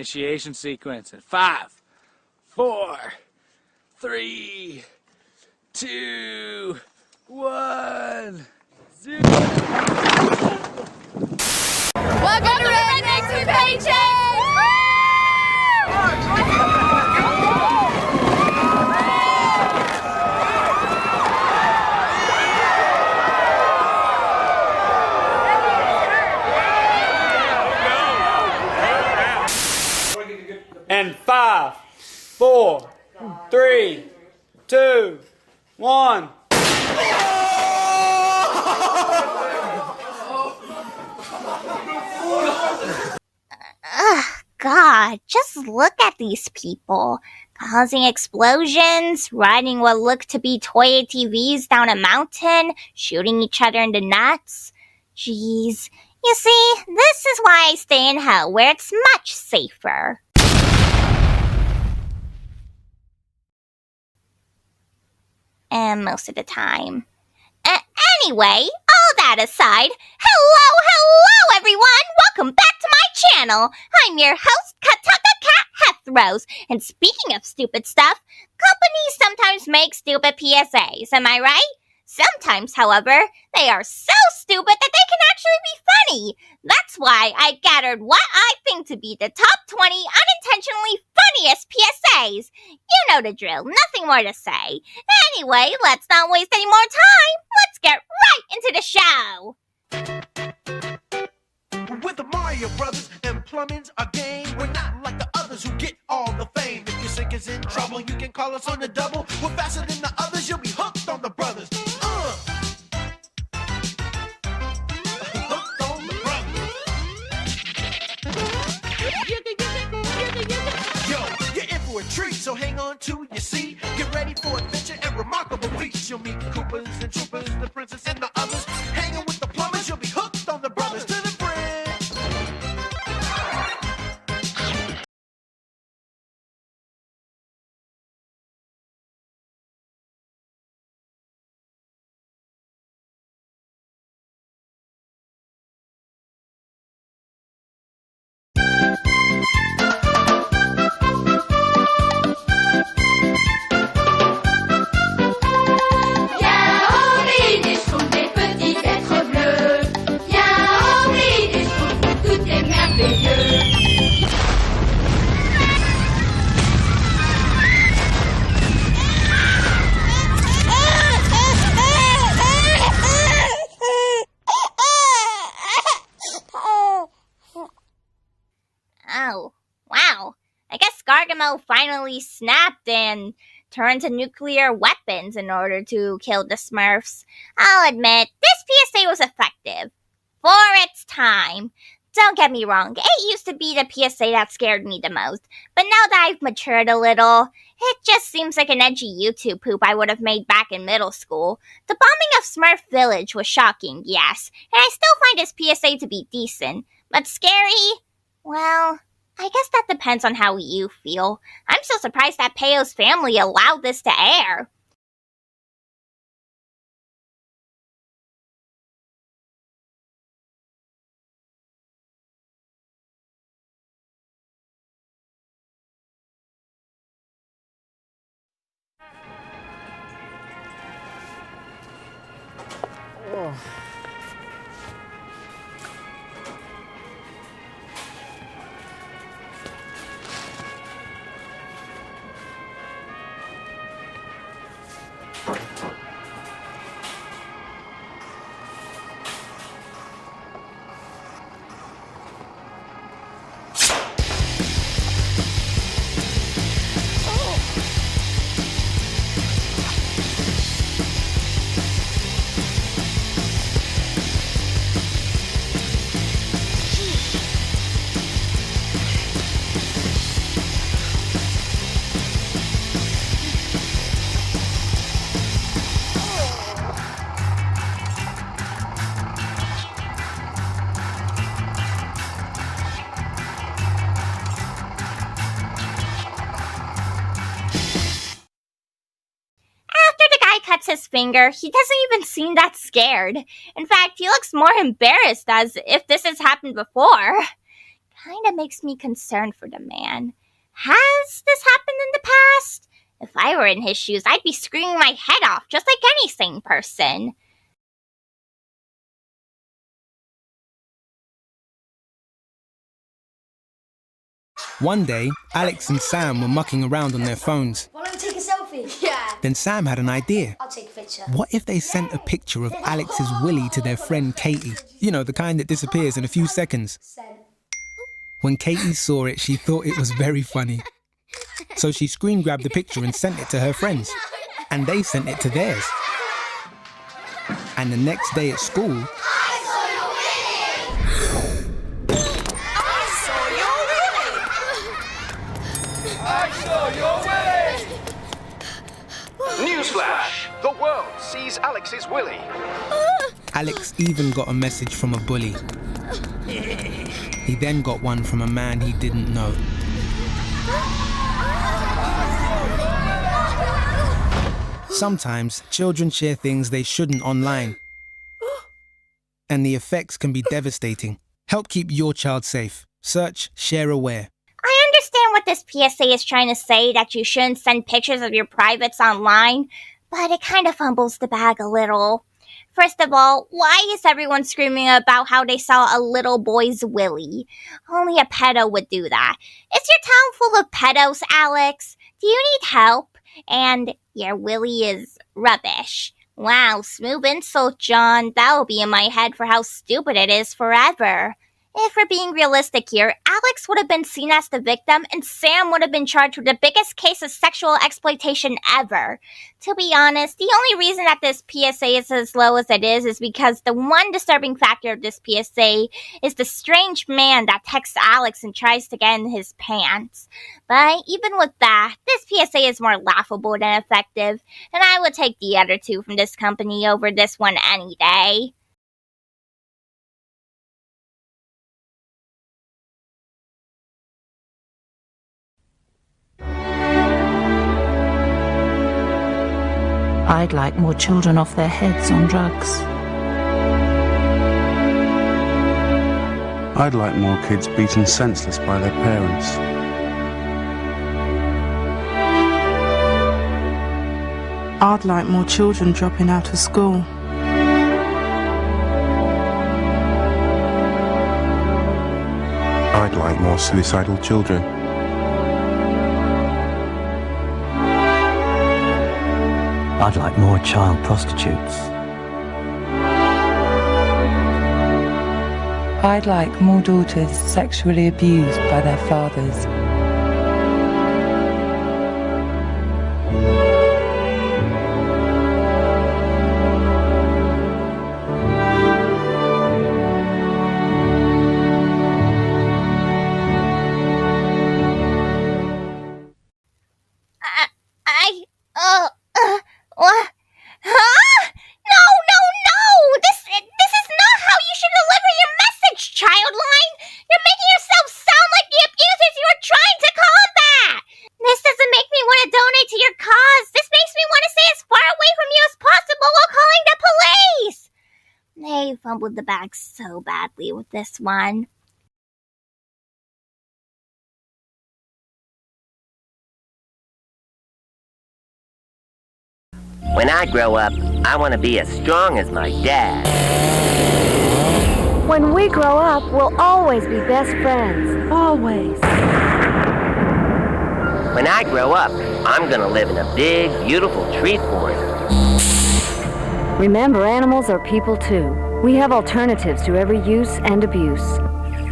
initiation sequence in 5, 4, 3, 2, 1, 0. Welcome to Rednecks with Pages! And 5, 4, 3, 2, 1. God, just look at these people. Causing explosions, riding what look to be toy ATVs down a mountain, shooting each other in the nuts. Jeez. You see, this is why I stay in hell, where it's much safer. And most of the time. Anyway, all that aside, hello everyone! Welcome back to my channel! I'm your host, Kataka Heathrose, and speaking of stupid stuff, companies sometimes make stupid PSAs, am I right? Sometimes, however, they are so stupid that they can actually be funny. That's why I gathered what I think to be the top 20 unintentionally funniest PSAs. You know the drill, nothing more to say. Anyway, let's not waste any more time. Let's get right into the show. With the Mario Brothers and plumbing's a game. We're not like the others who get all the fame. If your sink is in trouble, you can call us on the double. We're faster than the others, you'll be hooked on the brothers. Hooked on the brothers. Yo, you're in for a treat, so hang on to your seat. Get ready for adventure and remarkable feats. You'll meet Koopas and Troopers, the princess and the others. Hanging with the plumbers, you'll be hooked on the brothers. To the Oh, wow. I guess Gargamel finally snapped and turned to nuclear weapons in order to kill the Smurfs. I'll admit, this PSA was effective. For its time. Don't get me wrong, it used to be the PSA that scared me the most. But now that I've matured a little, it just seems like an edgy YouTube poop I would have made back in middle school. The bombing of Smurf Village was shocking, yes, and I still find this PSA to be decent. But scary? Well, I guess that depends on how you feel. I'm so surprised that Peyo's family allowed this to air. Oh. cuts his finger, he doesn't even seem that scared. In fact, he looks more embarrassed as if this has happened before. kinda makes me concerned for the man. Has this happened in the past? If I were in his shoes, I'd be screaming my head off, just like any sane person. One day, Alex and Sam were mucking around on their phones. Why don't we take a selfie? Yeah. Then Sam had an idea. I'll take a picture. What if they sent a picture of Alex's willy to their friend Katie? You know, the kind that disappears in a few seconds. When Katie saw it, she thought it was very funny. So she screen grabbed the picture and sent it to her friends. And they sent it to theirs. And the next day at school, Newsflash! The world sees Alex's willy. Alex even got a message from a bully. He then got one from a man he didn't know. Sometimes children share things they shouldn't online. And the effects can be devastating. Help keep your child safe. Search Share Aware. I understand what this PSA is trying to say, that you shouldn't send pictures of your privates online, but it kind of fumbles the bag a little. First of all, why is everyone screaming about how they saw a little boy's willy? Only a pedo would do that. Is your town full of pedos, Alex? Do you need help? And your willy is rubbish. Wow, smooth insult, John. That'll be in my head for how stupid it is forever. If we're being realistic here, Alex would have been seen as the victim and Sam would have been charged with the biggest case of sexual exploitation ever. To be honest, the only reason that this PSA is as low as it is because the one disturbing factor of this PSA is the strange man that texts Alex and tries to get in his pants. But even with that, this PSA is more laughable than effective, and I would take the other two from this company over this one any day. I'd like more children off their heads on drugs. I'd like more kids beaten senseless by their parents. I'd like more children dropping out of school. I'd like more suicidal children. I'd like more child prostitutes. I'd like more daughters sexually abused by their fathers. This is not how you should deliver your message, Childline! You're making yourself sound like the abusers you are trying to combat! This doesn't make me want to donate to your cause. This makes me want to stay as far away from you as possible while calling the police! They fumbled the bag so badly with this one. When I grow up, I want to be as strong as my dad. When we grow up, we'll always be best friends. Always. When I grow up, I'm gonna live in a big, beautiful tree forest. Remember, animals are people too. We have alternatives to every use and abuse.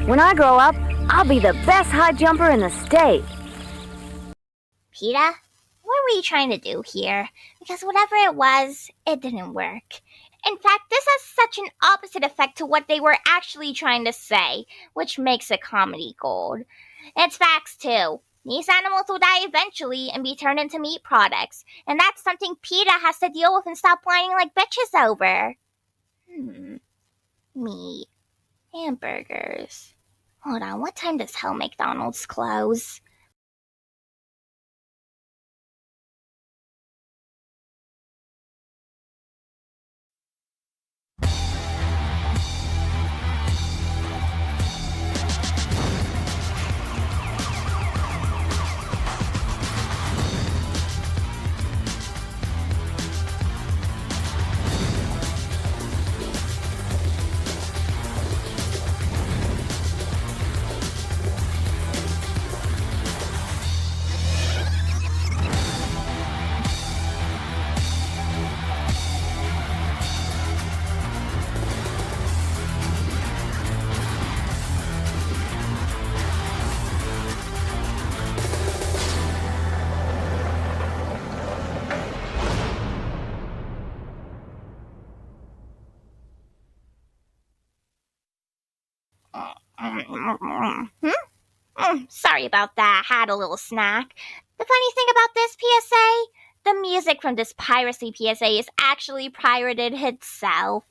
When I grow up, I'll be the best high jumper in the state. PETA? What were you trying to do here? Because whatever it was, it didn't work. In fact, this has such an opposite effect to what they were actually trying to say, which makes it comedy gold. It's facts too. These animals will die eventually and be turned into meat products, and that's something PETA has to deal with and stop whining like bitches over. Meat. Hamburgers. Hold on, what time does hell McDonald's close? Sorry about that. Had a little snack. The funny thing about this PSA, the music from this Piracy PSA is actually pirated itself.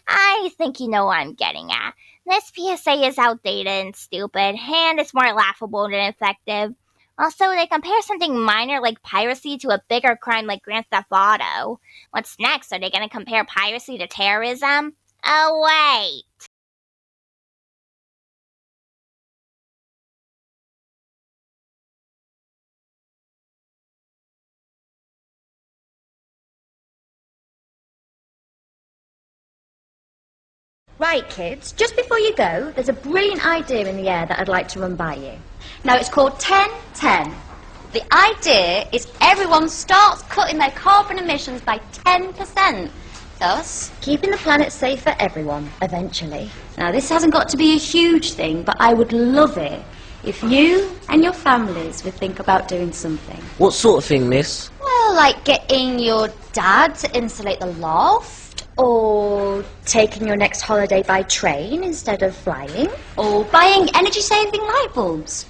I think you know what I'm getting at. This PSA is outdated and stupid, and it's more laughable than effective. Also, they compare something minor like piracy to a bigger crime like Grand Theft Auto. What's next? Are they going to compare piracy to terrorism? Oh, wait. Right, kids, just before you go, there's a brilliant idea in the air that I'd like to run by you. Now, it's called 10-10. The idea is everyone starts cutting their carbon emissions by 10%. Thus, keeping the planet safe for everyone, eventually. Now, this hasn't got to be a huge thing, but I would love it if you and your families would think about doing something. What sort of thing, miss? Well, like getting your dad to insulate the loft, or taking your next holiday by train instead of flying, or buying energy-saving light bulbs.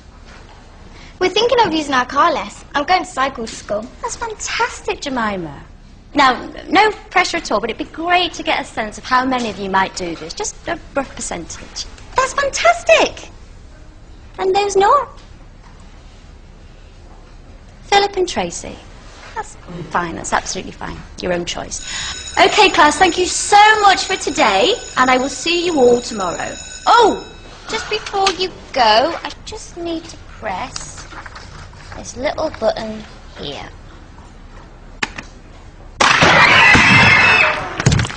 We're thinking of using our car less. I'm going to cycle to school. That's fantastic, Jemima. Now, no pressure at all, but it'd be great to get a sense of how many of you might do this. Just a rough percentage. That's fantastic! And those not? Philip and Tracy. That's fine, that's absolutely fine. Your own choice. Okay, class, thank you so much for today, and I will see you all tomorrow. Oh, just before you go, I just need to press this little button here.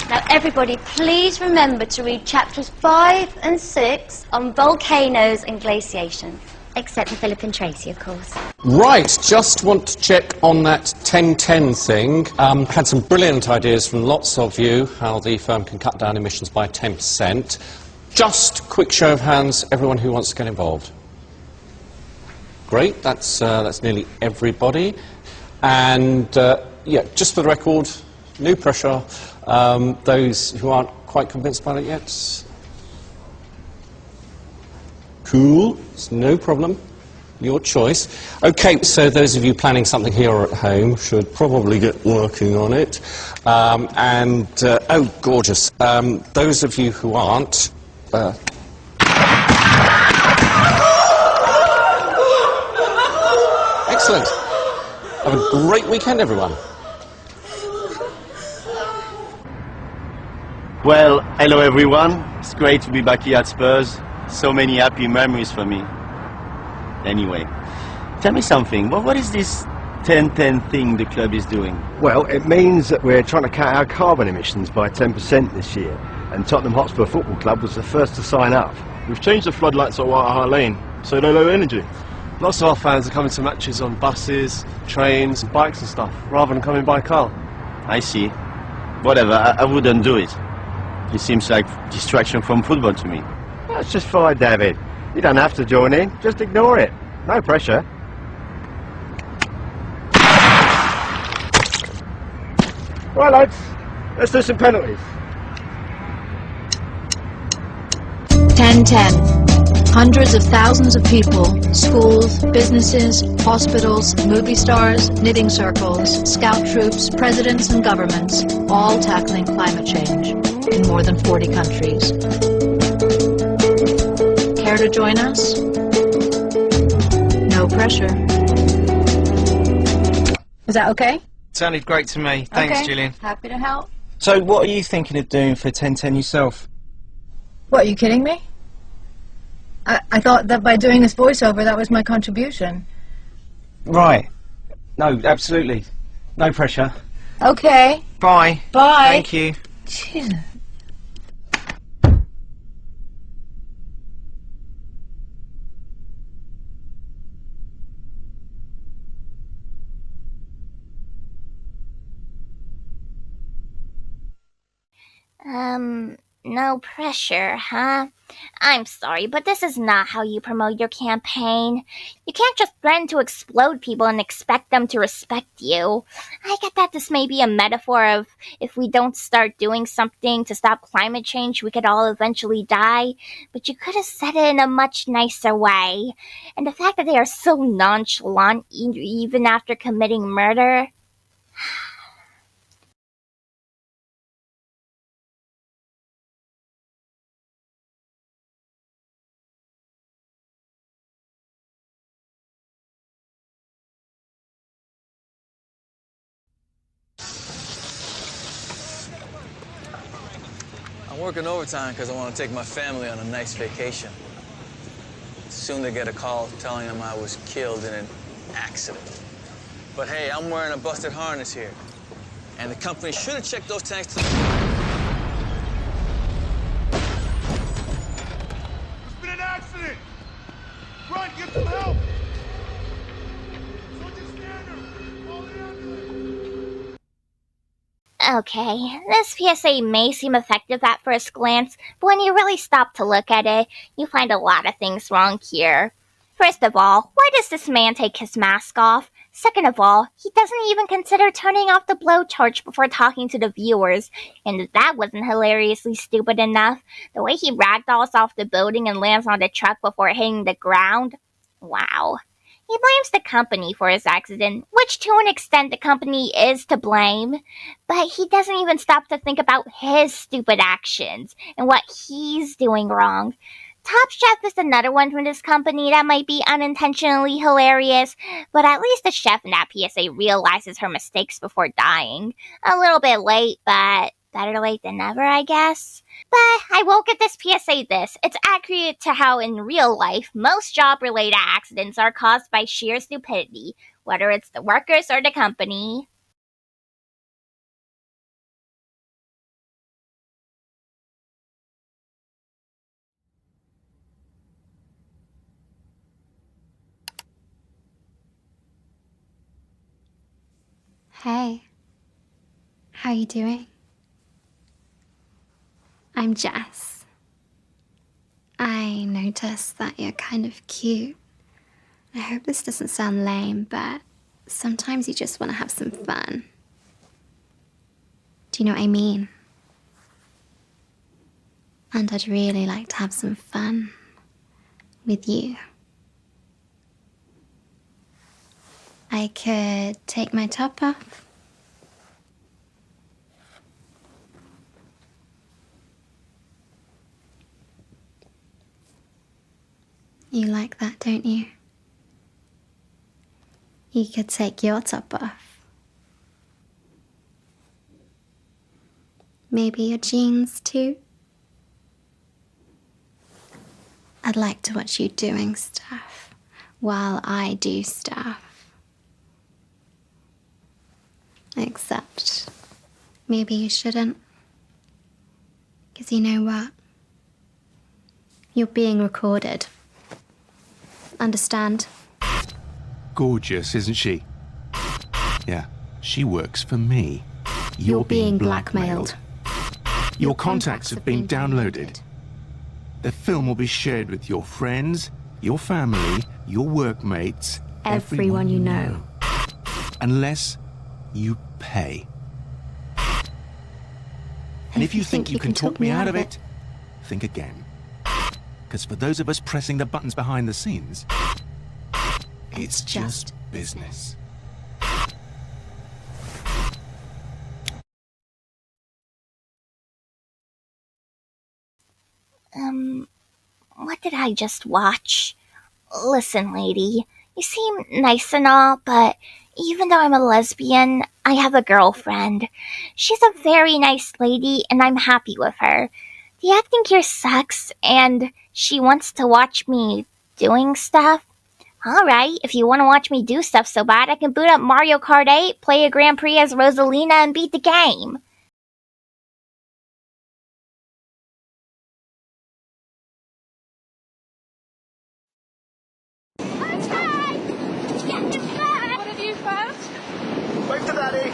Now, everybody, please remember to read chapters 5 and 6 on volcanoes and glaciation. Except for Philip and Tracy, of course. Right, just want to check on that 10-10 thing. Had some brilliant ideas from lots of you, how the firm can cut down emissions by 10%. Just quick show of hands, everyone who wants to get involved. Great, that's nearly everybody. And, yeah, just for the record, no pressure. Those who aren't quite convinced about it yet? Cool, it's no problem. Your choice. Okay, so those of you planning something here or at home should probably get working on it. Oh, gorgeous. Those of you who aren't... Excellent. Have a great weekend, everyone. Well, hello everyone. It's great to be back here at Spurs. So many happy memories for me. Anyway, tell me something. What is this 10-10 thing the club is doing? Well, it means that we're trying to cut our carbon emissions by 10% this year, and Tottenham Hotspur Football Club was the first to sign up. We've changed the floodlights at White Hart Lane, so they're low energy. Lots of our fans are coming to matches on buses, trains, bikes and stuff, rather than coming by car. I see. Whatever, I wouldn't do it. It seems like distraction from football to me. That's just fine, David. You don't have to join in, just ignore it. No pressure. Right, lads, let's do some penalties. 10-10. Hundreds of thousands of people, schools, businesses, hospitals, movie stars, knitting circles, scout troops, presidents and governments, all tackling climate change in more than 40 countries. Care to join us? No pressure. Was that okay? Sounded great to me. Thanks, okay. Gillian. Happy to help. So what are you thinking of doing for 10-10 yourself? What, are you kidding me? I thought that by doing this voiceover, that was my contribution. Right. No, absolutely. No pressure. Okay. Bye. Bye. Thank you. Jesus. No pressure, huh? I'm sorry, but this is not how you promote your campaign. You can't just threaten to explode people and expect them to respect you. I get that this may be a metaphor of if we don't start doing something to stop climate change, we could all eventually die, but you could have said it in a much nicer way. And the fact that they are so nonchalant even after committing murder... I'm working overtime because I want to take my family on a nice vacation. Soon they get a call telling them I was killed in an accident. But hey, I'm wearing a busted harness here. And the company should have checked those tanks to... There's been an accident! Run, get some help! Okay, this PSA may seem effective at first glance, but when you really stop to look at it, you find a lot of things wrong here. First of all, why does this man take his mask off? Second of all, he doesn't even consider turning off the blowtorch before talking to the viewers. And if that wasn't hilariously stupid enough, the way he ragdolls off the building and lands on the truck before hitting the ground? Wow. He blames the company for his accident, which to an extent the company is to blame, but he doesn't even stop to think about his stupid actions and what he's doing wrong. Top Chef is another one from this company that might be unintentionally hilarious, but at least the chef in that PSA realizes her mistakes before dying. A little bit late, but better late than never, I guess. But I will give this PSA this. It's accurate to how in real life, most job-related accidents are caused by sheer stupidity, whether it's the workers or the company. Hey, how you doing? I'm Jess. I noticed that you're kind of cute. I hope this doesn't sound lame, but sometimes you just want to have some fun. Do you know what I mean? And I'd really like to have some fun with you. I could take my top off. You like that, don't you? You could take your top off. Maybe your jeans too? I'd like to watch you doing stuff while I do stuff. Except, maybe you shouldn't. 'Cause you know what? You're being recorded. Understand? Gorgeous, isn't she? Yeah, she works for me. You're being blackmailed. Your contacts have been downloaded. The film will be shared with your friends, your family, your workmates, Everyone you know. Unless you pay. And if you think you can talk me out of it, think again. Because for those of us pressing the buttons behind the scenes, it's just business. What did I just watch? Listen, lady, you seem nice and all, but even though I'm a lesbian, I have a girlfriend. She's a very nice lady, and I'm happy with her. The acting here sucks, and she wants to watch me doing stuff. Alright, if you want to watch me do stuff so bad, I can boot up Mario Kart 8, play a Grand Prix as Rosalina, and beat the game. What have you found? Wait for Daddy!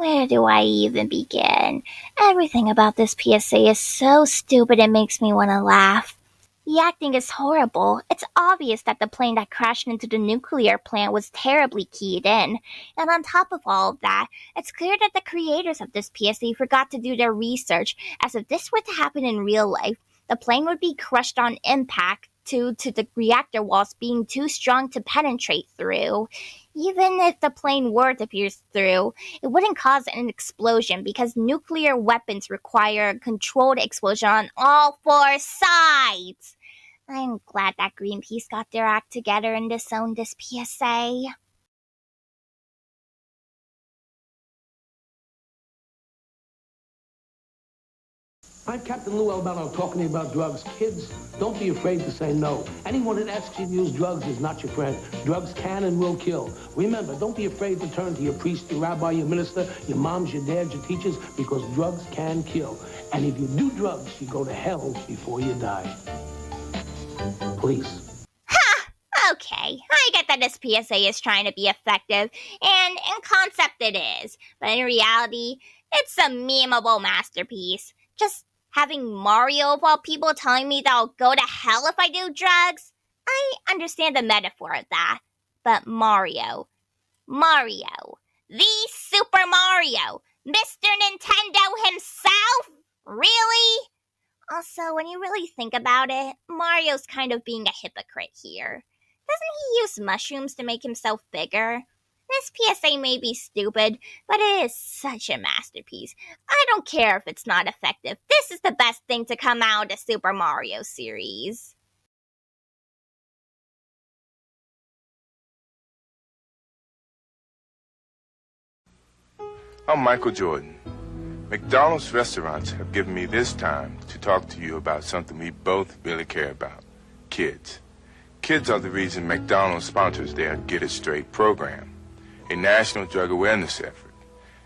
Where do I even begin? Everything about this PSA is so stupid it makes me want to laugh. The acting is horrible. It's obvious that the plane that crashed into the nuclear plant was terribly keyed in. And on top of all of that, it's clear that the creators of this PSA forgot to do their research, as if this were to happen in real life, the plane would be crushed on impact due to the reactor walls being too strong to penetrate through. Even if the plane were to pierce through, it wouldn't cause an explosion because nuclear weapons require a controlled explosion on all four sides. I'm glad that Greenpeace got their act together and disowned this PSA. I'm Captain Lou Albano talking to you about drugs. Kids, don't be afraid to say no. Anyone that asks you to use drugs is not your friend. Drugs can and will kill. Remember, don't be afraid to turn to your priest, your rabbi, your minister, your moms, your dads, your teachers, because drugs can kill. And if you do drugs, you go to hell before you die. Please. Okay, I get that this PSA is trying to be effective, and in concept it is, but in reality, it's a memeable masterpiece. Just having Mario of all people telling me that I'll go to hell if I do drugs? I understand the metaphor of that. But Mario, the Super Mario, Mr. Nintendo himself? Really? Also, when you really think about it, Mario's kind of being a hypocrite here. Doesn't he use mushrooms to make himself bigger? This PSA may be stupid, but it is such a masterpiece. I don't care if it's not effective. This is the best thing to come out of the Super Mario series. I'm Michael Jordan. McDonald's restaurants have given me this time to talk to you about something we both really care about: kids. Kids are the reason McDonald's sponsors their Get It Straight program, a national drug awareness effort.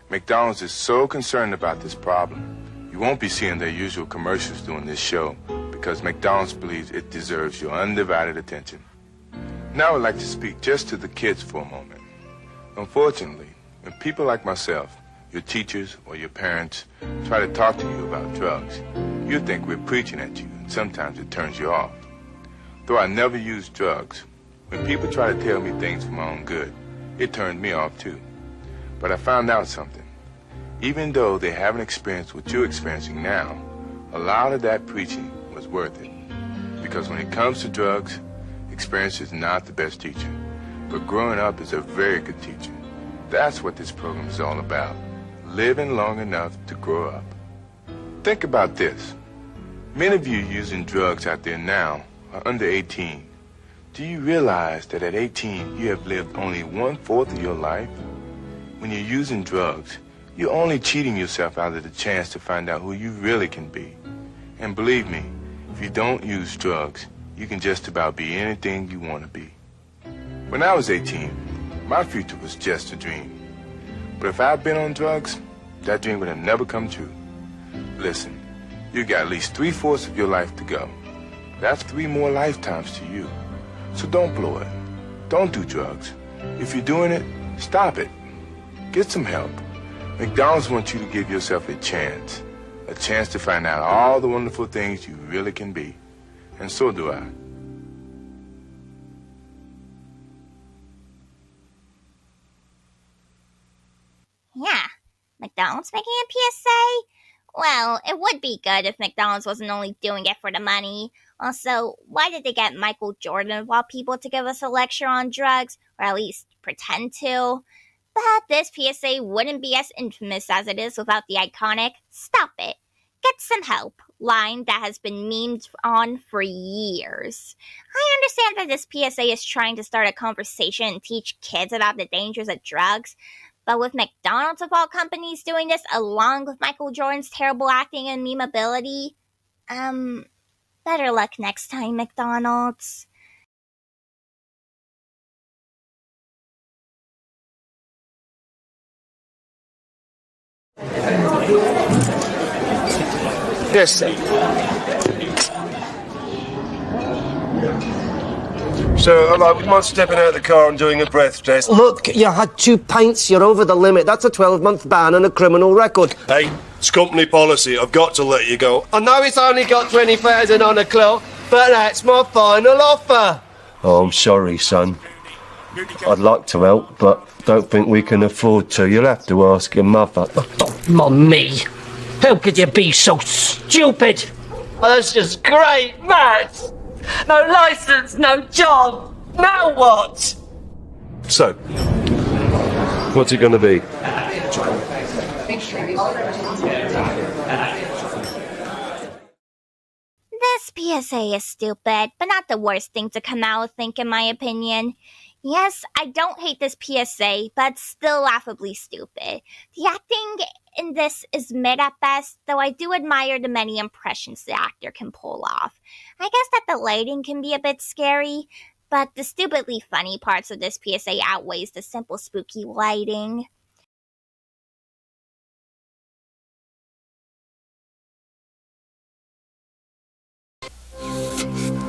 McDonald's is so concerned about this problem, you won't be seeing their usual commercials during this show because McDonald's believes it deserves your undivided attention. Now I'd like to speak just to the kids for a moment. Unfortunately, when people like myself, your teachers or your parents, try to talk to you about drugs, you think we're preaching at you, and sometimes it turns you off. Though I never used drugs, when people try to tell me things for my own good, it turned me off too. But I found out something. Even though they haven't experienced what you're experiencing now, a lot of that preaching was worth it. Because when it comes to drugs, experience is not the best teacher, but growing up is a very good teacher. That's what this program is all about, living long enough to grow up. Think about this. Many of you using drugs out there now are under 18. Do you realize that at 18, you have lived only 1/4 of your life? When you're using drugs, you're only cheating yourself out of the chance to find out who you really can be. And believe me, if you don't use drugs, you can just about be anything you want to be. When I was 18, my future was just a dream. But if I'd been on drugs, that dream would have never come true. Listen, you got at least 3/4 of your life to go. That's 3 more lifetimes to you. So don't blow it. Don't do drugs. If you're doing it, stop it. Get some help. McDonald's wants you to give yourself a chance to find out all the wonderful things you really can be. And so do I. Yeah, McDonald's making a PSA? Well, it would be good if McDonald's wasn't only doing it for the money. Also, why did they get Michael Jordan of all people to give us a lecture on drugs? Or at least pretend to? But this PSA wouldn't be as infamous as it is without the iconic "Stop it, get some help" line that has been memed on for years. I understand that this PSA is trying to start a conversation and teach kids about the dangers of drugs, but with McDonald's of all companies doing this along with Michael Jordan's terrible acting and memeability, better luck next time, McDonald's. Yes, sir. So, would you mind stepping out of the car and doing a breath test? Look, you had 2 pints, you're over the limit. That's a 12-month ban and a criminal record. Hey, it's company policy. I've got to let you go. I know it's only got 20,000 on the clock, but that's my final offer. Oh, I'm sorry, son. I'd like to help, but don't think we can afford to. You'll have to ask your mother. Me? How could you be so stupid? Oh, that's just great, Matt. No licence, no job. Now what? So, what's it going to be? This PSA is stupid, but not the worst thing to come out, I think, in my opinion. Yes, I don't hate this PSA, but it's still laughably stupid. The acting in this is mid at best, though I do admire the many impressions the actor can pull off. I guess that the lighting can be a bit scary, but the stupidly funny parts of this PSA outweighs the simple spooky lighting.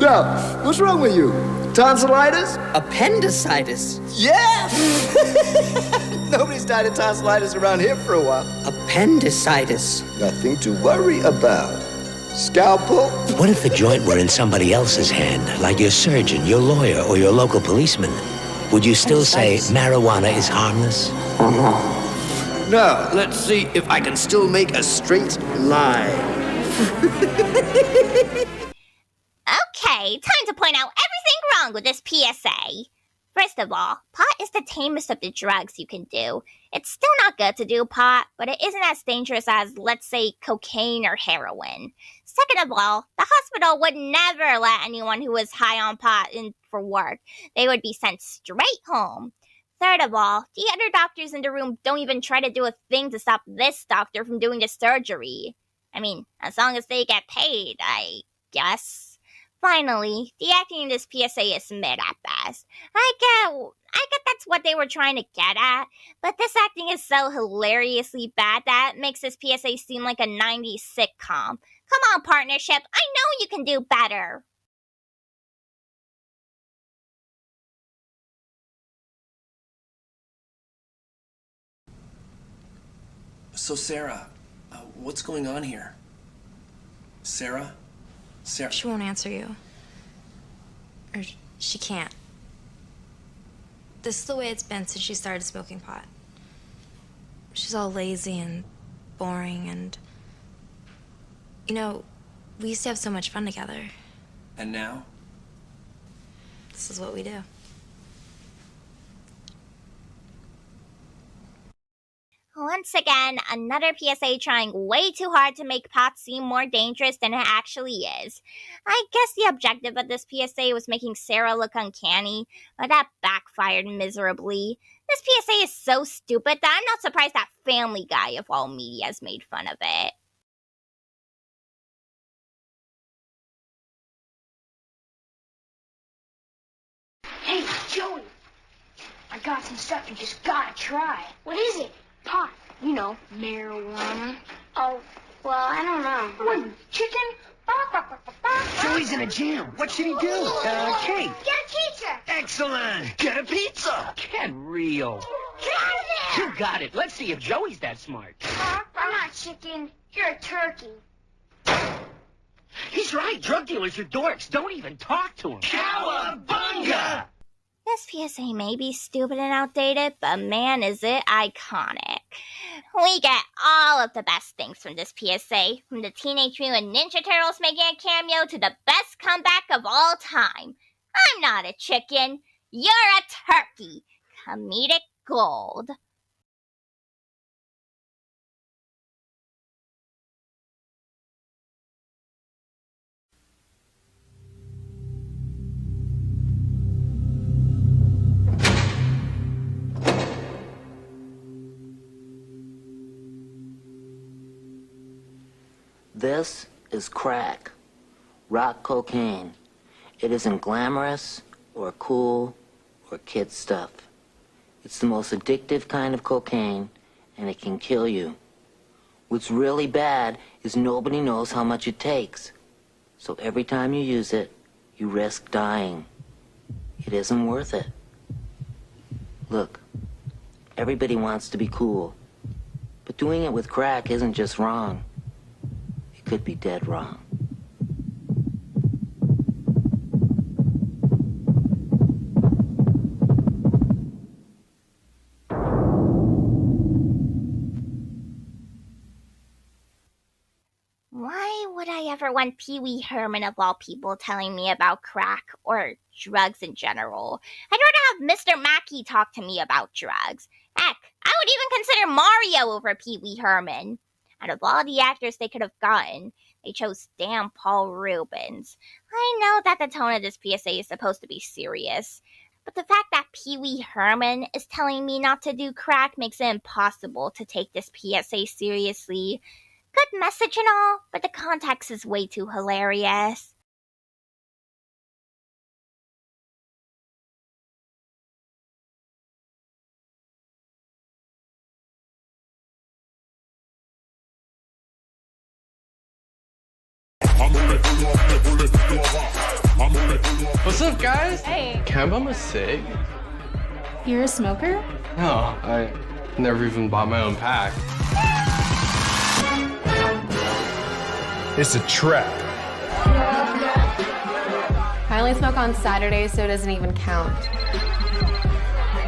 Now, what's wrong with you? Tonsillitis? Appendicitis? Yeah! Nobody's died of tonsillitis around here for a while. Appendicitis. Nothing to worry about. Scalpel? What if the joint were in somebody else's hand, like your surgeon, your lawyer, or your local policeman? Would you still say marijuana is harmless? Now, let's see if I can still make a straight line. Okay, time to point out everything wrong with this PSA. First of all, pot is the tamest of the drugs you can do. It's still not good to do pot, but it isn't as dangerous as, let's say, cocaine or heroin. Second of all, the hospital would never let anyone who was high on pot in for work. They would be sent straight home. Third of all, the other doctors in the room don't even try to do a thing to stop this doctor from doing the surgery. I mean, as long as they get paid, I guess. Finally, the acting in this PSA is mid at best. I get that's what they were trying to get at, but this acting is so hilariously bad that it makes this PSA seem like a 90s sitcom. Come on, partnership, I know you can do better. So, Sarah, what's going on here? Sarah? Sarah? She won't answer you. Or she can't. This is the way it's been since she started smoking pot. She's all lazy and boring and... You know, we used to have so much fun together. And now? This is what we do. Once again, another PSA trying way too hard to make pot seem more dangerous than it actually is. I guess the objective of this PSA was making Sarah look uncanny, but that backfired miserably. This PSA is so stupid that I'm not surprised that Family Guy of all media has made fun of it. Hey, Joey, I got some stuff you just gotta try. What is it? Pot. You know, marijuana. Oh, well, I don't know. What, chicken? Joey's in a jam. What should he do? Cake. Get a pizza. Excellent. Get a pizza. Get real. Get out of there. You got it. Let's see if Joey's that smart. I'm not chicken. You're a turkey. He's right. Drug dealers are dorks. Don't even talk to him. Cowabunga! This PSA may be stupid and outdated, but man, is it iconic. We get all of the best things from this PSA, from the Teenage Mutant Ninja Turtles making a cameo to the best comeback of all time. I'm not a chicken, you're a turkey. Comedic gold. This is crack, rock cocaine. It isn't glamorous or cool or kid stuff. It's the most addictive kind of cocaine, and it can kill you. What's really bad is nobody knows how much it takes. So every time you use it, you risk dying. It isn't worth it. Look, everybody wants to be cool, but doing it with crack isn't just wrong. It could be dead wrong. Why would I ever want Pee Wee Herman of all people telling me about crack or drugs in general? I'd rather have Mr. Mackey talk to me about drugs. Heck, I would even consider Mario over Pee Wee Herman. Out of all the actors they could have gotten, they chose damn Paul Rubens. I know that the tone of this PSA is supposed to be serious, but the fact that Pee Wee Herman is telling me not to do crack makes it impossible to take this PSA seriously. Good message and all, but the context is way too hilarious. What's up, guys? Hey. Can I bum a cig? You're a smoker? No, I never even bought my own pack. It's a trap. I only smoke on Saturdays, so it doesn't even count.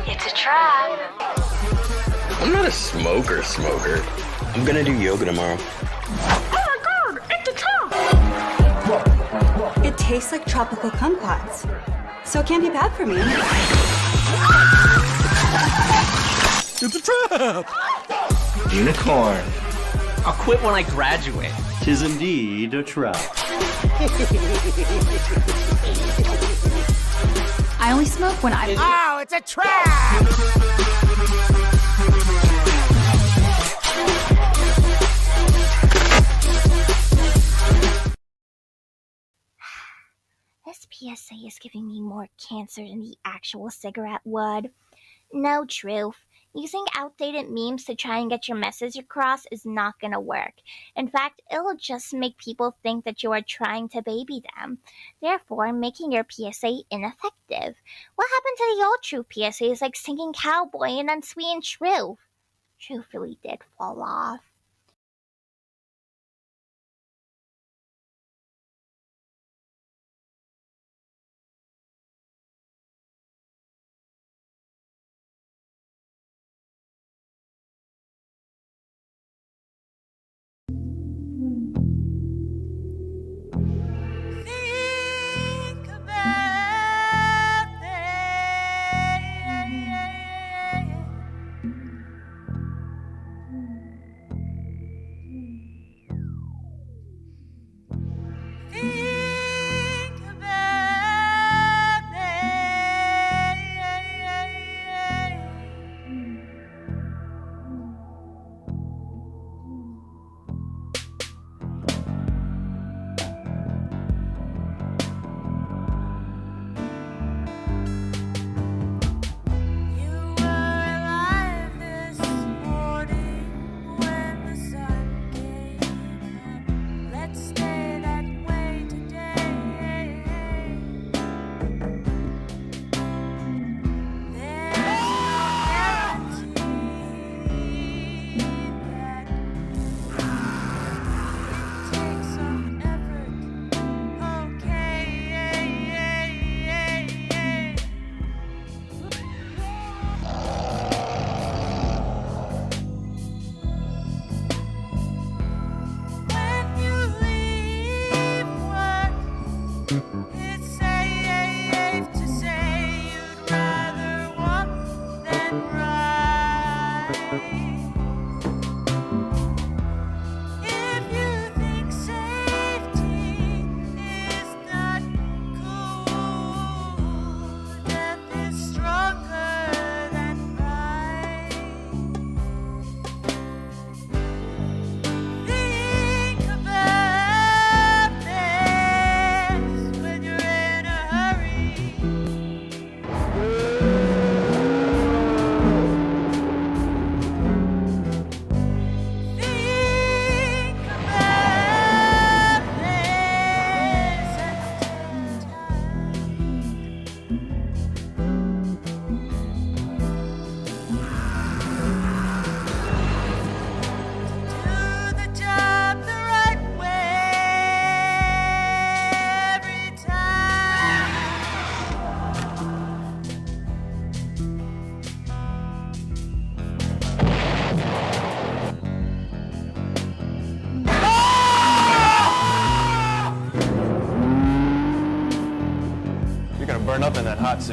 It's a trap. I'm not a smoker. I'm gonna do yoga tomorrow. Oh my god, it's a trap! It tastes like tropical kumquats, so it can't be bad for me. It's a trap! Unicorn. I'll quit when I graduate. 'Tis indeed a trap. I only smoke when I... Oh, it's a trap! This PSA is giving me more cancer than the actual cigarette would. No truth. Using outdated memes to try and get your message across is not gonna work. In fact, it'll just make people think that you are trying to baby them, therefore making your PSA ineffective. What happened to the old Truth PSAs like Singing Cowboy and Unsweetened Truth? Truth really did fall off.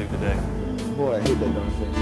PSA today. Boy, I hate that darn thing.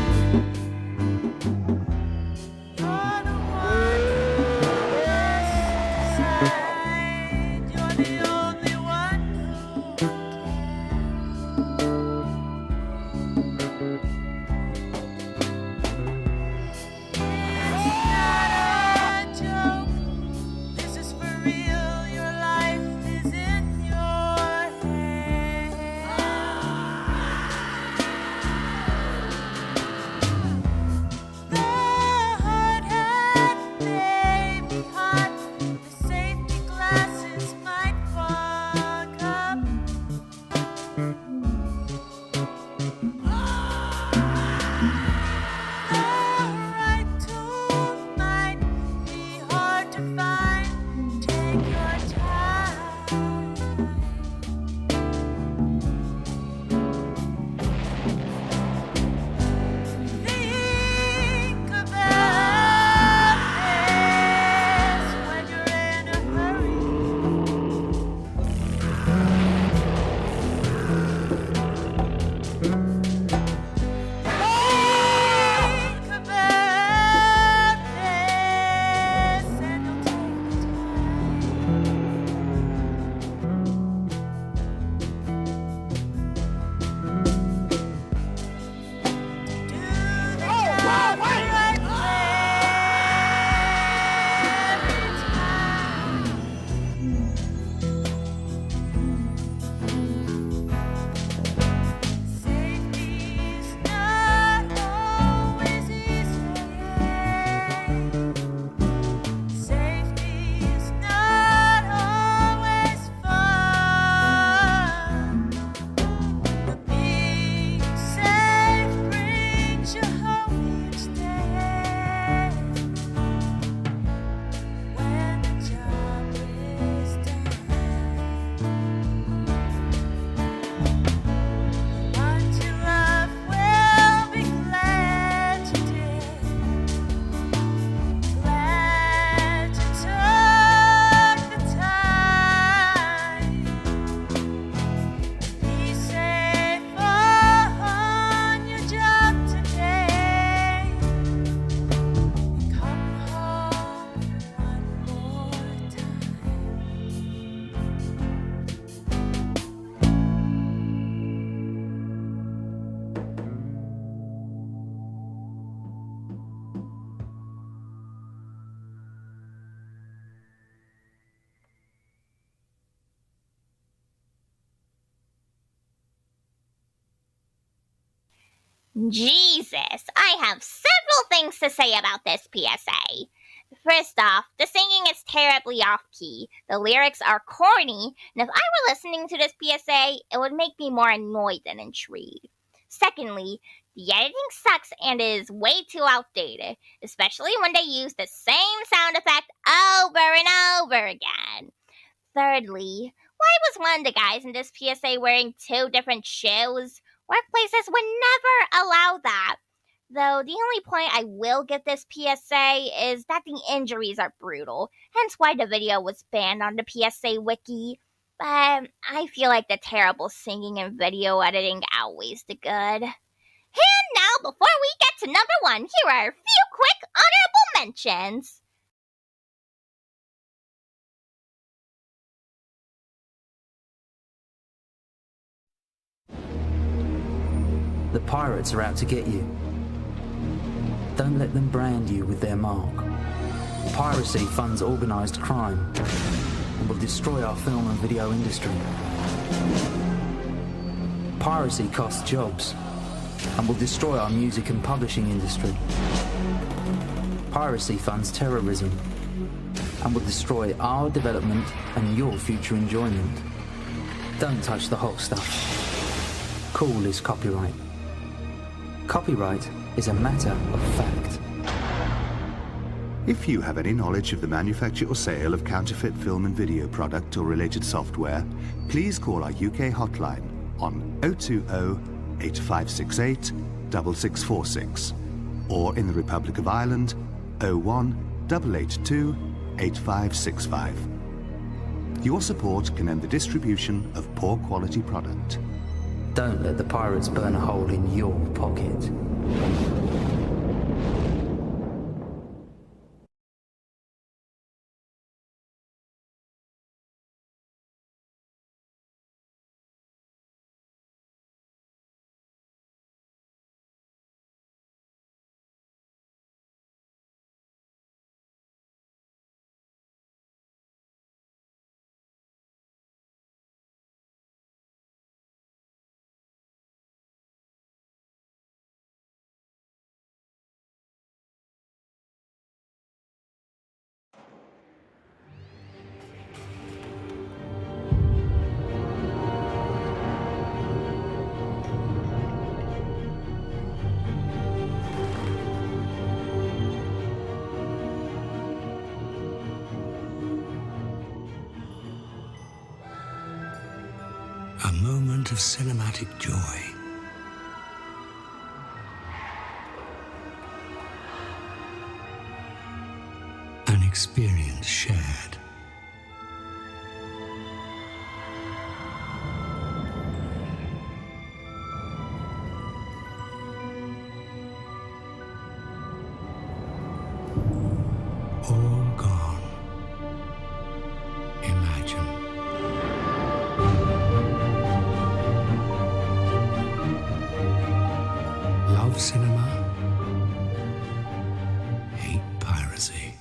Jesus, I have several things to say about this PSA. First off, the singing is terribly off-key, the lyrics are corny, and if I were listening to this PSA, it would make me more annoyed than intrigued. Secondly, the editing sucks and is way too outdated, especially when they use the same sound effect over and over again. Thirdly, why was one of the guys in this PSA wearing two different shoes? Workplaces would never allow that. Though the only point I will give this PSA is that the injuries are brutal, hence why the video was banned on the PSA wiki. But I feel like the terrible singing and video editing outweighs the good. And now, before we get to number one, here are a few quick honorable mentions. The pirates are out to get you. Don't let them brand you with their mark. Piracy funds organised crime and will destroy our film and video industry. Piracy costs jobs and will destroy our music and publishing industry. Piracy funds terrorism and will destroy our development and your future enjoyment. Don't touch the hot stuff. Cool is copyright. Copyright is a matter of fact. If you have any knowledge of the manufacture or sale of counterfeit film and video product or related software, please call our UK hotline on 020-8568-6646 or in the Republic of Ireland 01-882-8565. Your support can end the distribution of poor quality product. Don't let the pirates burn a hole in your pocket. A moment of cinematic joy. An experience shared. All gone. Imagine. Love cinema. Hate piracy.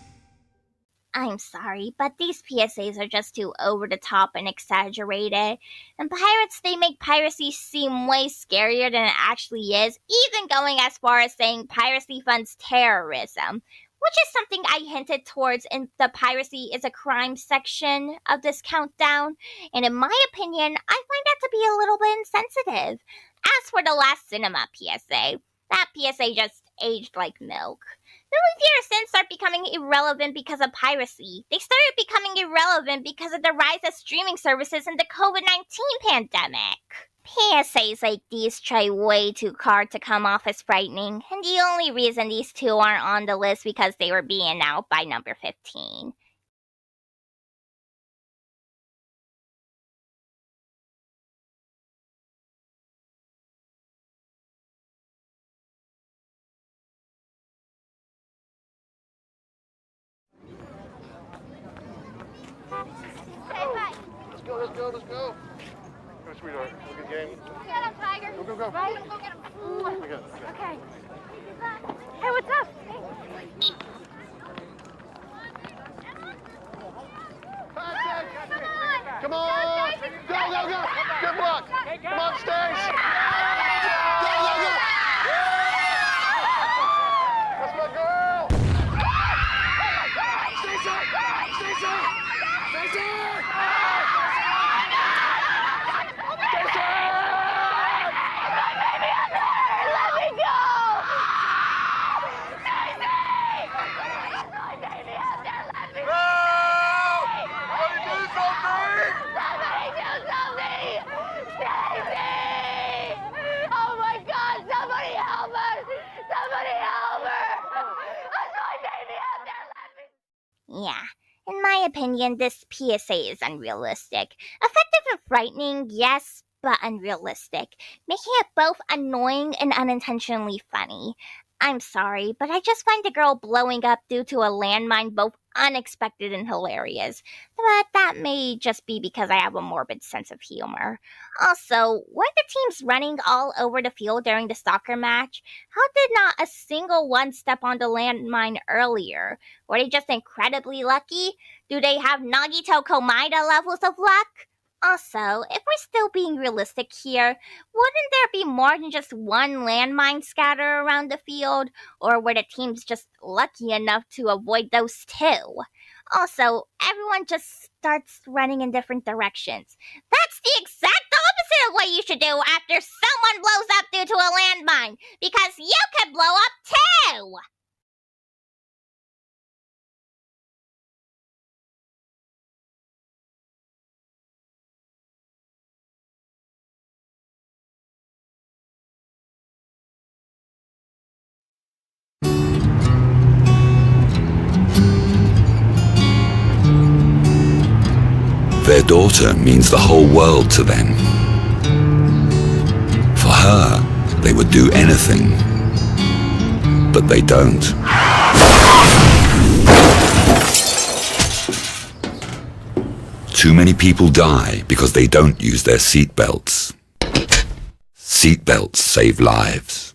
I'm sorry, but these PSAs are just too over the top and exaggerated. And pirates, they make piracy seem way scarier than it actually is, even going as far as saying piracy funds terrorism, which is something I hinted towards in the Piracy is a Crime section of this countdown. And in my opinion, I find that to be a little bit insensitive. As for the last cinema PSA, that PSA just aged like milk. Movie theater sins start becoming irrelevant because of piracy. They started becoming irrelevant because of the rise of streaming services and the COVID-19 pandemic. PSAs like these try way too hard to come off as frightening, and the only reason these two aren't on the list because they were being out by number 15. Let's go. Go, sweetheart. Look at game. Get him, Tiger. Go. Right? Go get him. Okay. Hey, what's up? Come on. Go. Good block. Come on, Stace. Go. That's my girl. Yeah, in my opinion, this PSA is unrealistic. Effective and frightening, yes, but unrealistic, making it both annoying and unintentionally funny. I'm sorry, but I just find the girl blowing up due to a landmine both unexpected and hilarious. But that may just be because I have a morbid sense of humor. Also, weren't the teams running all over the field during the soccer match? How did not a single one step on the landmine earlier? Were they just incredibly lucky? Do they have Nagito Komaeda levels of luck? Also, if we're still being realistic here, wouldn't there be more than just one landmine scatter around the field? Or were the teams just lucky enough to avoid those two? Also, everyone just starts running in different directions. That's the exact opposite of what you should do after someone blows up due to a landmine, because you could blow up too! Their daughter means the whole world to them. For her, they would do anything. But they don't. Too many people die because they don't use their seatbelts. Seatbelts save lives.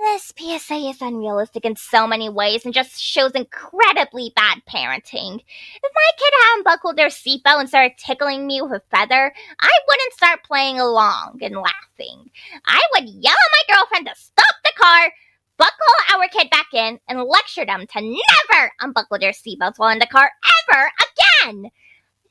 This PSA is unrealistic in so many ways and just shows incredibly bad parenting. If my kid hadn't buckled their seatbelt and started tickling me with a feather, I wouldn't start playing along and laughing. I would yell at my girlfriend to stop the car, buckle our kid back in, and lecture them to never unbuckle their seatbelts while in the car ever again.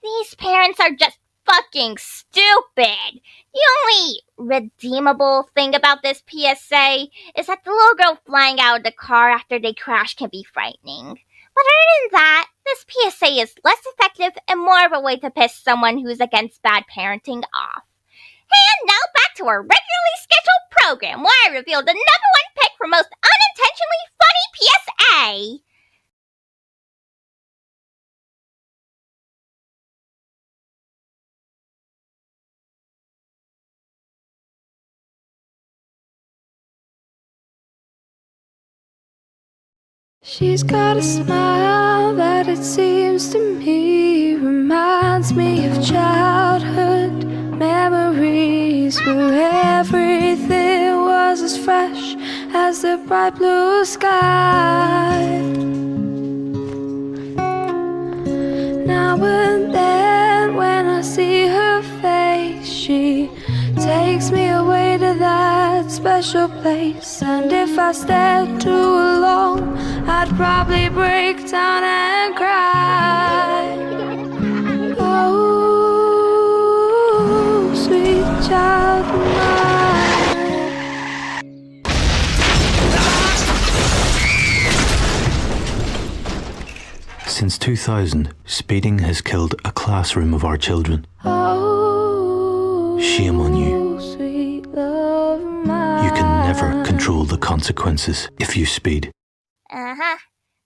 These parents are just fucking stupid. The only redeemable thing about this PSA is that the little girl flying out of the car after they crash can be frightening. But other than that, this PSA is less effective and more of a way to piss someone who's against bad parenting off. And now back to our regularly scheduled program where I reveal the #1 pick for most unintentionally funny PSA. She's got a smile that it seems to me reminds me of childhood memories where everything was as fresh as the bright blue sky. Now and then when I see her face, she takes me away to that special place. And if I stared too long, I'd probably break down and cry. Oh, sweet child of mine. Since 2000, speeding has killed a classroom of our children. Shame on you. Sweet love of mine. You can never control the consequences if you speed.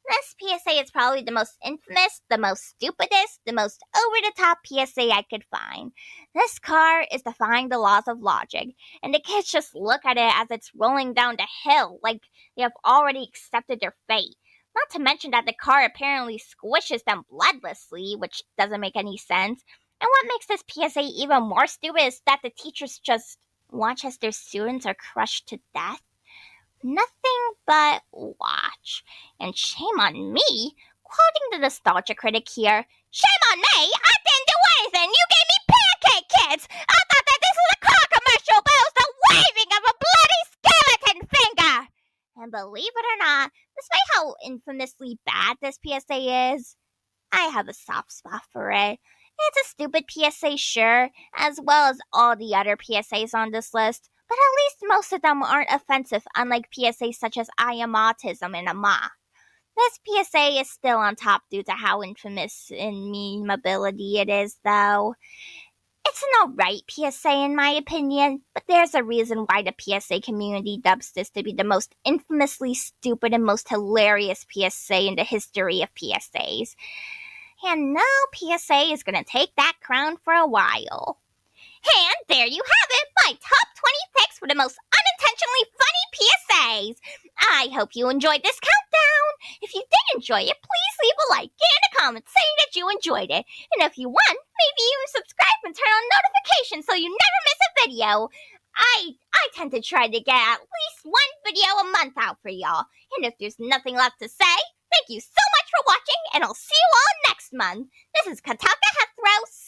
This PSA is probably the most infamous, the most stupidest, the most over-the-top PSA I could find. This car is defying the laws of logic, and the kids just look at it as it's rolling down the hill like they have already accepted their fate. Not to mention that the car apparently squishes them bloodlessly, which doesn't make any sense. And what makes this PSA even more stupid is that the teachers just watch as their students are crushed to death. Nothing but watch. And shame on me, quoting the nostalgia critic here, shame on me, I didn't do anything, you gave me pancake kids! I thought that this was a car commercial, but it was the waving of a bloody skeleton finger! And believe it or not, despite how infamously bad this PSA is, I have a soft spot for it. It's a stupid PSA, sure, as well as all the other PSAs on this list, but at least most of them aren't offensive, unlike PSAs such as I am autism and Ama. This PSA is still on top due to how infamous in memeability it is, though. It's an alright PSA in my opinion, but there's a reason why the PSA community dubs this to be the most infamously stupid and most hilarious PSA in the history of PSAs. And now PSA is going to take that crown for a while. And there you have it, my top 20 picks for the most unintentionally funny PSAs. I hope you enjoyed this countdown. If you did enjoy it, please leave a like and a comment saying that you enjoyed it. And if you want, maybe even subscribe and turn on notifications so you never miss a video. I tend to try to get at least one video a month out for y'all. And if there's nothing left to say, thank you so much for watching, and I'll see you all next month. This is Kataka Heathrose